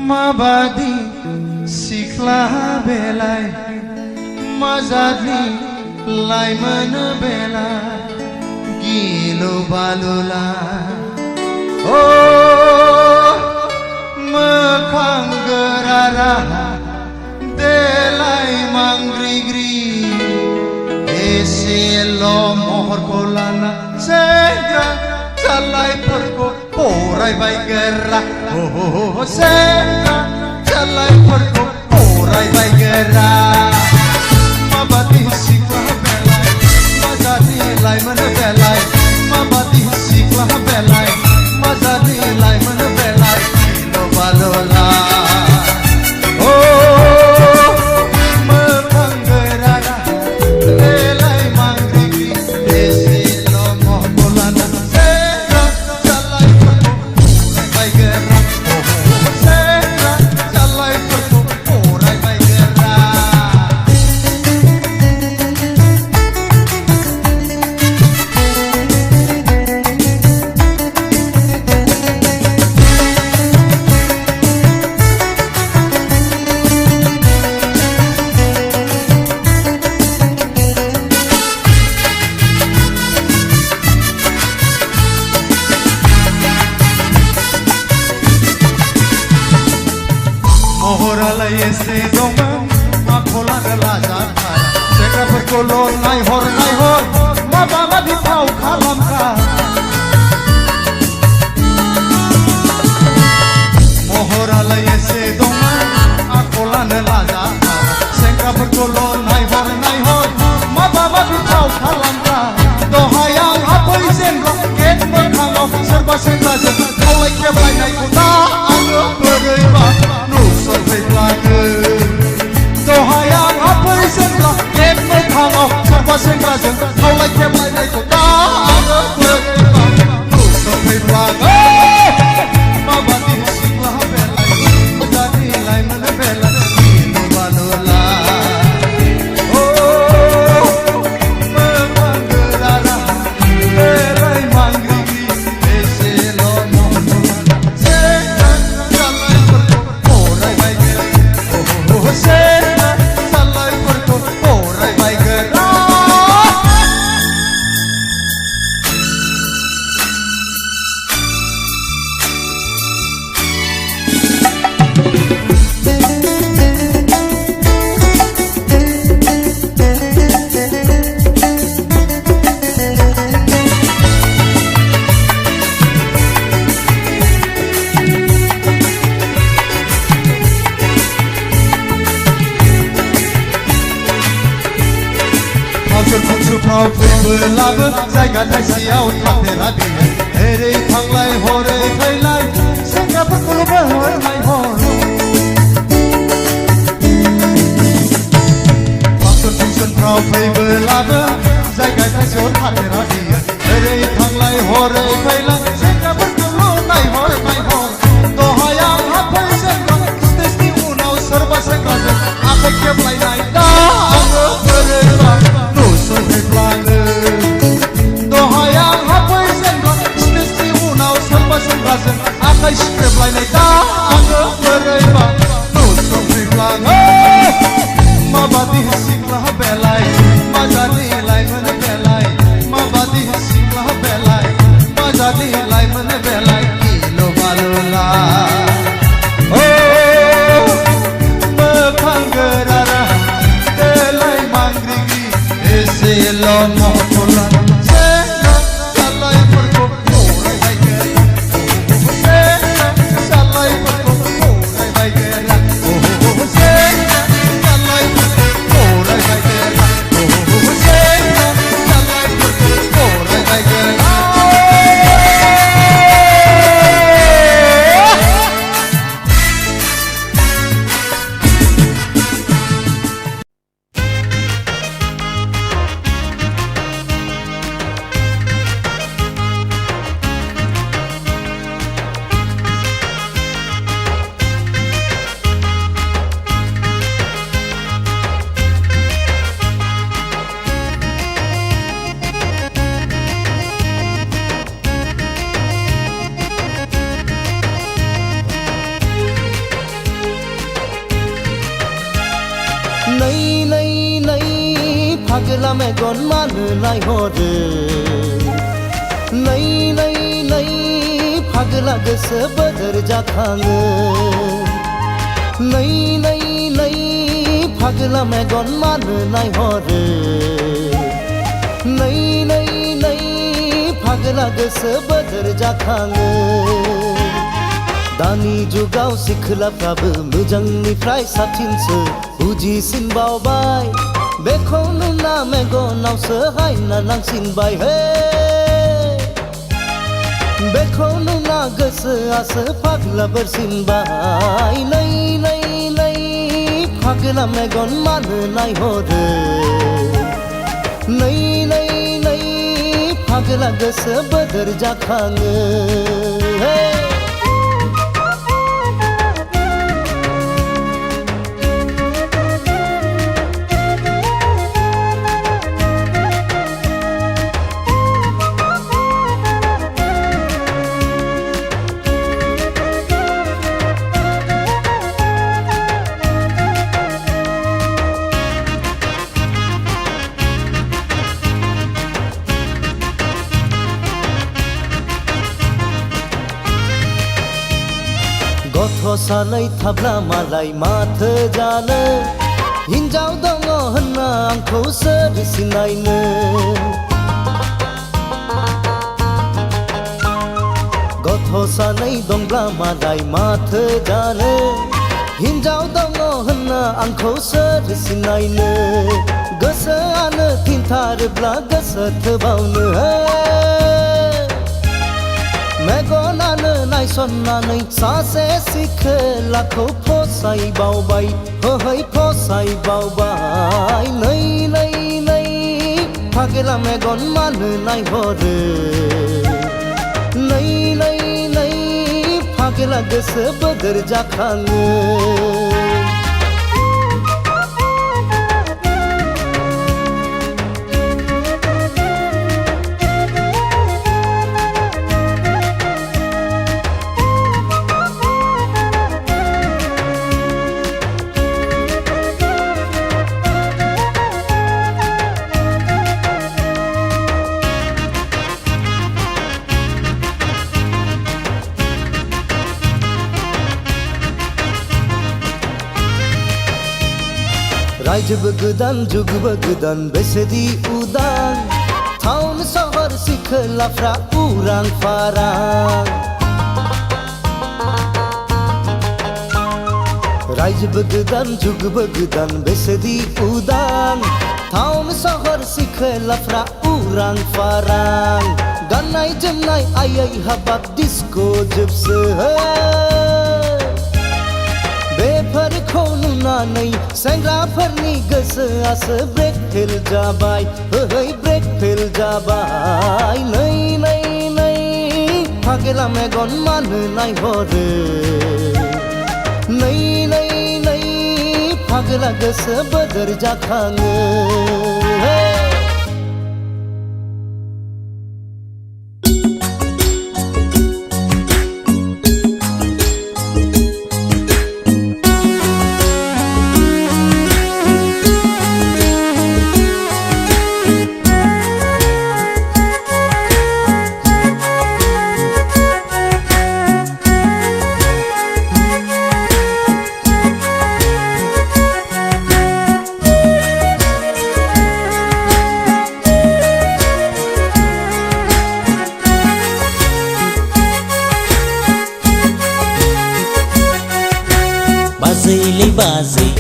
माबादि सिख्ला बेलाय मजादनि लाइमोन बेला गिलु बालुला ओ मोखां गोरारा देलाय मांग्रिग्रि एसेल' महरखौ लाना सेंग्रा जालायफोरखौ फरायबाय गोरा सेंग्रा जालायफोरखौ फरायबाय गोरा माबादि सिख्ला बेलाय मजादि लाइमोन बेलाय माबादि सिख्ला बेलाय मजादि लाइमोन बेलाय गिलु बालुला ओ मोखां गोरारा देलाय मांग्रिग्रि एसेल' महरखौ लाना सेंग्रा जालायफोरखौ फरायबाय गोरा सेंग्रा जालायफोरखौ फरायबाय गोरा महरालाय एसे दंमोन आखलानो लाजाथारा सेंग्राफोरखौल' नायहर माबादि फाव खालामखा महरालाय एसे दंमोन आखलानो लाजाथारा सेंग्राफोरखौल' नायहर माबादि फाव खालामखा दहाय आंहा फैजेनग्रा गेट मोखाङाव सोरबा सेंग्राजों खावलाय खेबलायनायखौ दा आङो बोरैबा नुसनफैफ्लाङो दहाय आंहा फैजेनग्रा गेट मोखाङाव सोरबा सेंग्राजों खावलाय खेबलायनायखौ दा आङो बोरैबा नुसनफैफ्लाङो माबादि सिख्ला बेलाय मजादि लाइमोन बेलाय गिलु बालुला ओ मोखां गोरारा देलाय मांग्रिग्रि एसेल' महरखौ लाना सेंग्रा जालायफोरखौ फरायबाय गोरा सेंग्रा जालायफोरखौ फरायबाय गोरा फांसुफ्राव फैबोलाबो जायगा थाइसेयाव थाथेरा बियो ओरै थांलाय हरै फैलाय सेंग्राफोरखौल' बहरनाय फांसुफ्राव फैबोलाबो जायगा थाइसेयाव थाथेरा बियो ओरै थांलाय हरै फैलाय सेंग्राफोरखौल' नायहर दहाय आंहा फैजेनग्रा स्टेजनि उनाव सोरबा सेंग्राजों आखाइ खेबलायनाय दा आङो बोरैबा नुसनफैफ्लाङो दहाय आंहा फैजेनग्रा स्टेजनि उनाव सोरबा सेंग्राजों आखाइ सिख्रेबलायनाय दा आङो बोरैबा नुसनफैफ्लाङो माबादि सिख्ला बेलाय मजादि लाइमोन बेलाय माबादि सिख्ला बेलाय मजादि लाइमोन बेलाय गिलु बालुला ओ मोखां गोरारा देलाय मांग्रिग्रि एसेल' महरखौ लाना सेंग्रा जालायफोरखौ फरायबाय गोरा सेंग्रा जालायफोरखौ फरायबाय गोरा फागला मेगन मानो नायहरो नै नै नै फागला गोसो बोदोर जाखाङो नै नै नै फागला मेगन मानो नायहरो नै नै नै फागला गोसो बोदोर जाखाङो दानि जुगाव सिख्लाफ्राबो मोजांनिफ्राय साबसिनसो बुजिसिनबावबाय बेखौ नुना मेगनावसो हायना नांसिनबाय हे बेखौ नुना गोसोआसो फाग्ला बोरसिनबाय नै नै नै फाग्ला मेगन मानो नायहरो नै नै नै फाग्ला गोसो बोदोर जाखाङो गथ' सानै थाब्ला मालाय माथो जानो हिन्जाव दङ होनना आंखौ सोर सिनायनो गथ' सानै दंब्ला मालाय माथो जानो हिन्जाव दङ होनना आंखौ सोर सिनायनो गोसोआनो थिनथारोब्ला गोसो थोबावनो मेगनानो नायसननानै सासे सिखोलाखौ फसायबावबाय होहै फसायबावबाय नै नै नै फाग्ला मेगन मानो नायहरो नै नै नै फाग्ला गोसो बोदोर जाखाङो रायजोबो गोदान जुगबो गोदान बेसेदि उदां टाउन सहर सिखोलाफ्रा उरां फारां रायजोबो गोदान जुगबो गोदान बेसेदि उदां टाउन सहर सिखोलाफ्रा उरां फारां गाननाय जोमनाय आयै हाबाब डिस्क' जोबसो बेफोरखौ नुनानै सेंग्राफोरनि गोसोआसो ब्रेक फेल जाबाय होहै ब्रेक फेल जाबाय नै नै नै फाग्ला मेगन मानो नायहरो नै नै नै फाग्ला गोसो बोदोर जाखाङो बाजैलै बाजै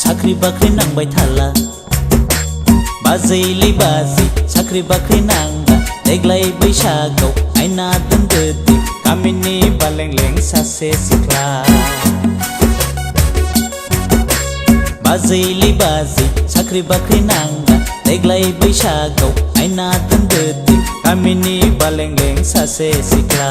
साख्रि बाख्रि नांबाय थाला बाजैलै बाजै साख्रि बाख्रि नांबा देग्लाय बैसागआव आयना दोनदो दे गामिनि बालेंलें सासे सिख्ला बाजैलै बाजै साख्रि बाख्रि नांबा देग्लाय बैसागआव आयना दोनदो दे गामिनि बालेंलें सासे सिख्ला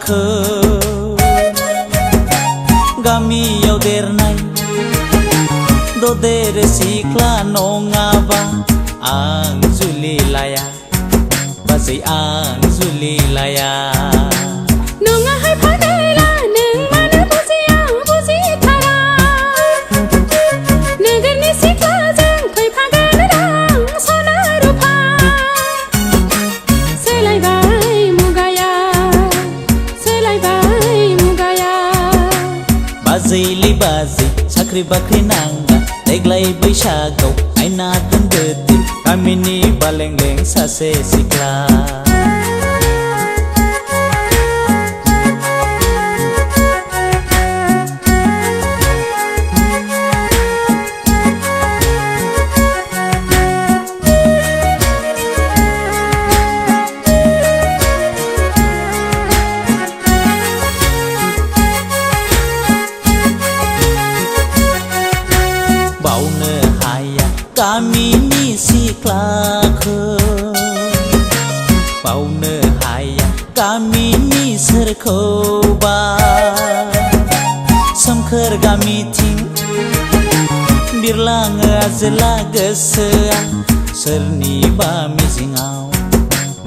सिख्लाखौ गामियाव देरनाय ददेर सिख्ला नङाबा आं जुलि लाया बाजै आं जुलि लाया नङाहाय फाग्ला नों मानो बुजिया बुजिथारा नोगोरनि सिख्लाजों फैफागोन रां सना रुफा सोलायबाय मुगाया बाजैलै बाजै साख्रि बाख्रि नांगा देग्लाय बैसागआव आयना दोनदो गामिनि बालेंलें सासे सिख्ला बावनो हाया गामिनि सिख्लाखौ बावनो हाया गामिनि सोरखौबा सोमखोर गामिथिं बिरलाङो आजोला गोसोआ सोरनिबा मिजिङाव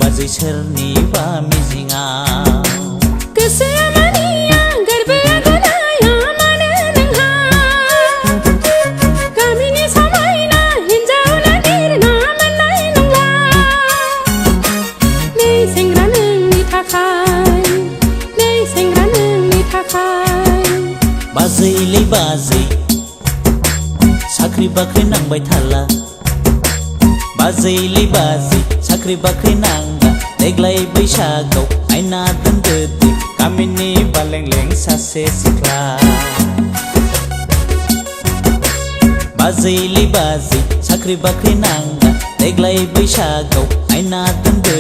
बाजै सोरनिबा मिजिङाव गोसोआ मानिया गोरबोआ गनाया मानो नोंहा गामिनि समायना हिन्जाव नागिरना मोननाय नंला नै सेंग्रा नोंनि थाखाय बाजैलै बाजै साख्रि बाख्रि नांबाय थाला बाजैलै बाजै साख्रि बाख्रि नांगा देग्लाय बैसागआव आयना दोनदो गामिनि बालेंलें सासे सिख्ला बाजैलै बाजै साख्रि बाख्रि नांगा देग्लाय बैसागआव आयना दोनदो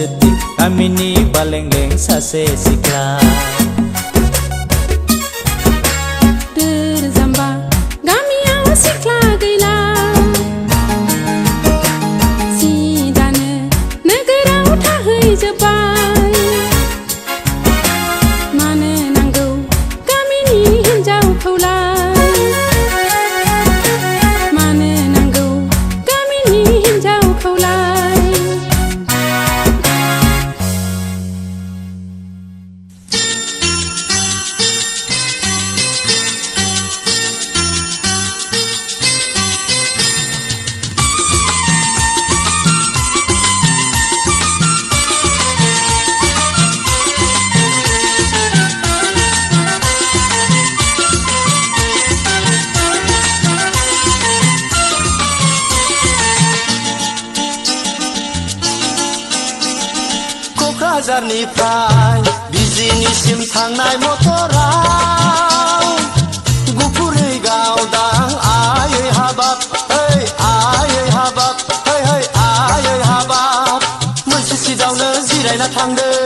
गामिनि बालेंलें सासे सिख्ला दोर जाम्बा गामियाव सिख्ला गैला सिदानो नोगोराव थाहैजोब्बाय मानो नांगौ गामिनि हिन्जावखौलाय मानो नांगौ गामिनि हिन्जावखौलाय क'क्राझारनिफ्राय बिजिनिसिम थांनाय मटराव गुफुरै गावदां आयै हाबाब ओइ आयै हाबाब ओइ आयै हाबाब मोनसे सिटावनो जिरायना थांदों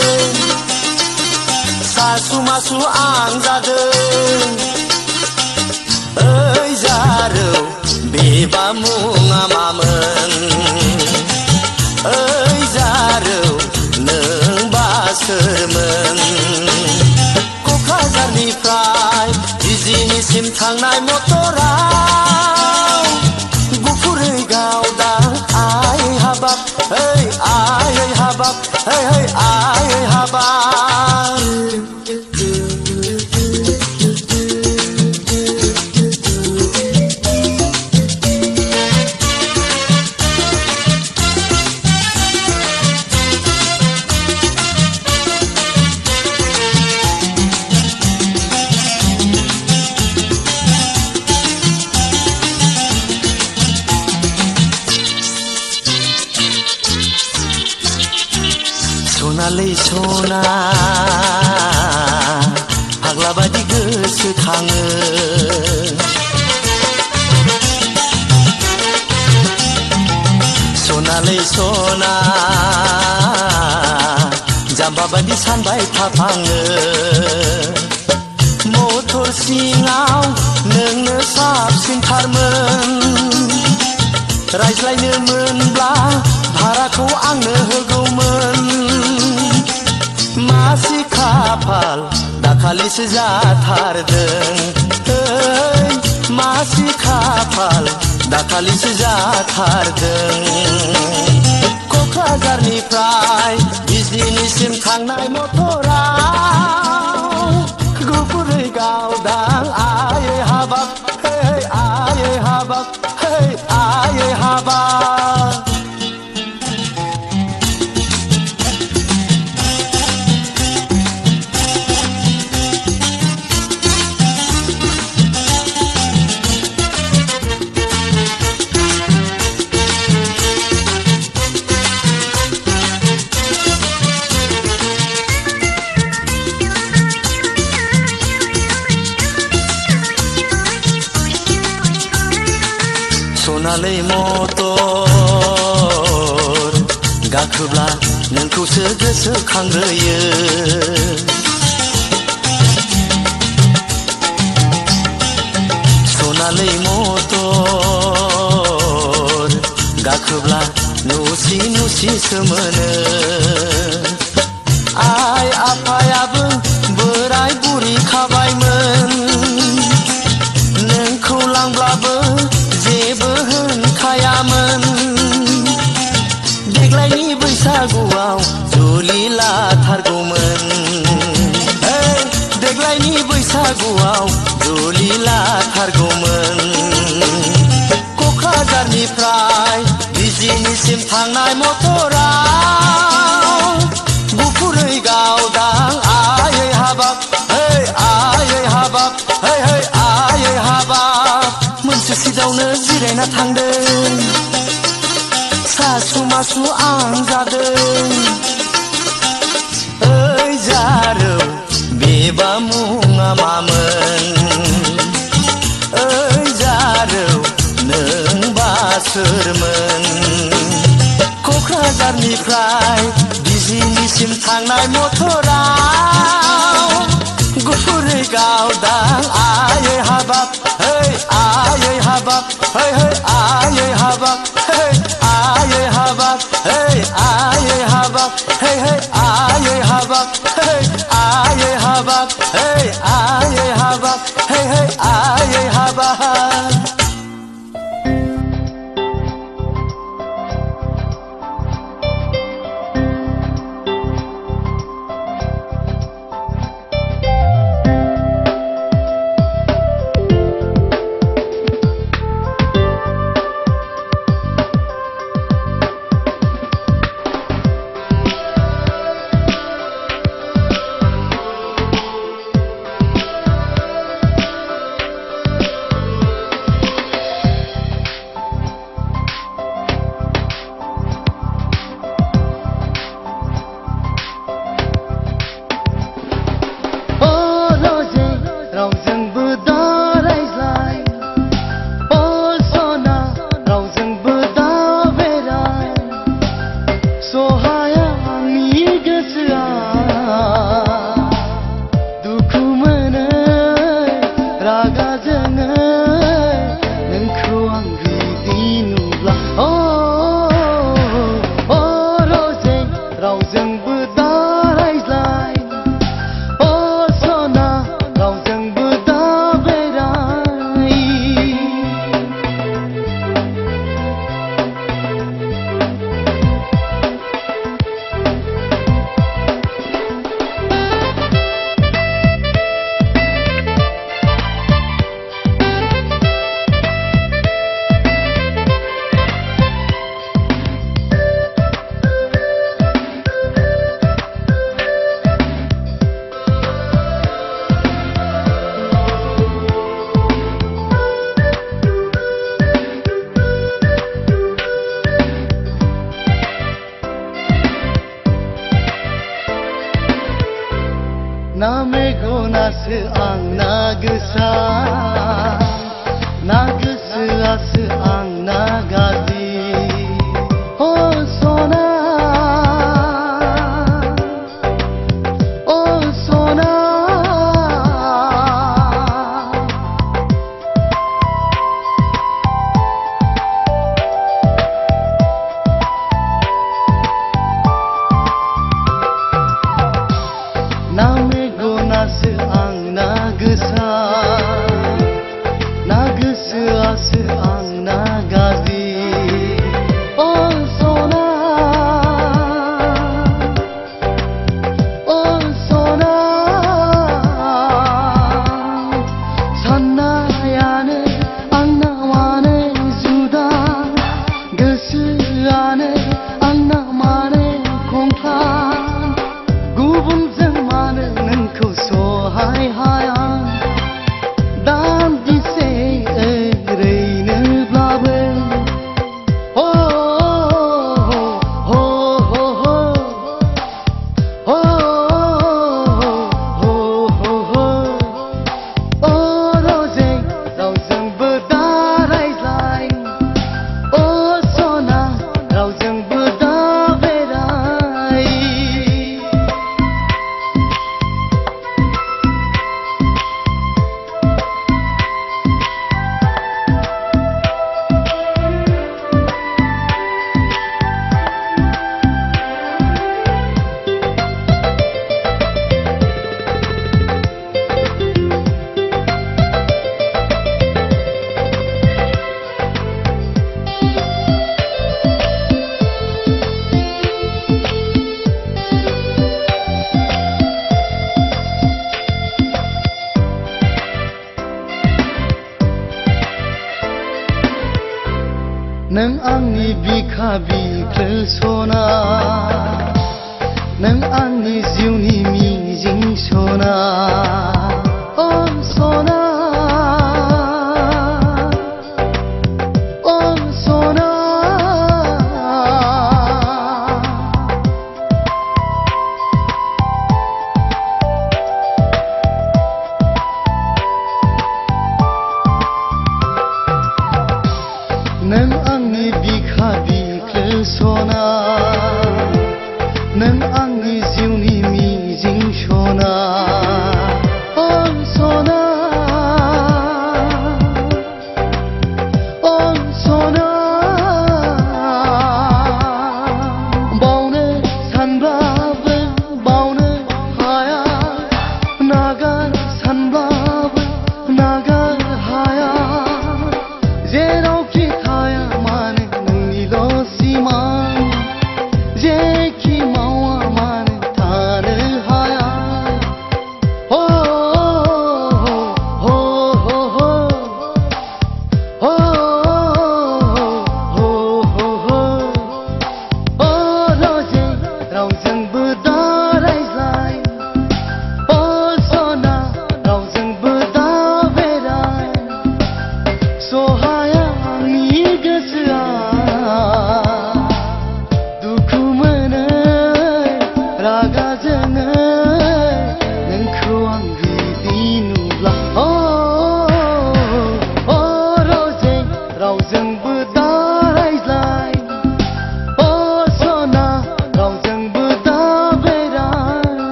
सासु मासु आं जादों ओइ जारौ बेबा मुङा मामोन ओइ जारौ नोंबा सोरमोन क'क्राझारनिफ्राय बिजिनिसिम थांनाय मटराव गुफुरै गावदां आयै हाबाब ओइ आयै हाबाब ओइ आयै हाबाब सनालै सना फाग्ला बादि गोसोखाङो सनालै सना जाम्बा बादि सानबाय थाफाङो मटर सिङाव नोंनो साबसिनथारमोन रायज्लायनो मोनब्ला भाराखौ आंनो होगौमोन मासि खाफाल दाखालिसो जाथारदों मासि खाफाल दाखालिसो जाथारदों क'क्राझारनिफ्राय बिजनिसिम थांनाय मटराव गुफुरै गावदां आयै हाबाब हे आयै हाबाब हे आयै हाबाब सनालै मटर गाखोब्ला नोंखौसो गोसोखांग्रोयो सनालै मटर गाखोब्ला नुसि नुसिसो मोनो आइ आफायाबो बोराय बुरि खाबायमोन नोंखौ लांब्लाबो जेबो होनखायामोन देग्लायनि बैसागुआव जुलि लाथारगौमोन देग्लायनि बैसागुआव जुलि लाथारगौमोन क'क्राझारनिफ्राय बिजनिसिम थांनाय मटराव गुफुरै गावदां आयै हाबाब हे आयै हाबाब हे आयै हाबाब मोनसे सिटावनो जिरायना थांदों सासु मासु आं जादों ओइ जारौ बेबा मुङा मामोन ओइ जारौ नोंबा सोरमोन क'क्राझारनिफ्राय बिजनिसिम थांनाय मटराव गुफुरै गावदां आयै हाबाब हे आयै हाबाब हे आयै हाबाब हे आयै हाबाब हे आयै हाबाब हे आयै हाबाब हे आयै हाबाब हे आयै हाबाब हे आयै हाबाब नामेगोनासो आं ना गोसोआसो आं ना गाज्रि अ सना अ सना नामेगोनासो गोसा ना गोसोआसो आंना गाज्रि अ सना अ सना साननायानो आंना मानो जुदा गोसोआनो आंना मानो खंख्लान गुबुनजों मानो नोंखौ सहाय हाया दान्दिसे ओरैनोब्लाबो हो हो हो हो हो हो हो हो अ रजे रावजोंबो दा रायज्लाय अ सना रावजोंबो दा बेराय नों आंनि बिखा बिख्लो सना नों आंनि जिउनि मिजिं सना अ सना अ सना नों आंनि बिखा बिख्लो सना नों आंनि जिउनि मिजिं सना अ सना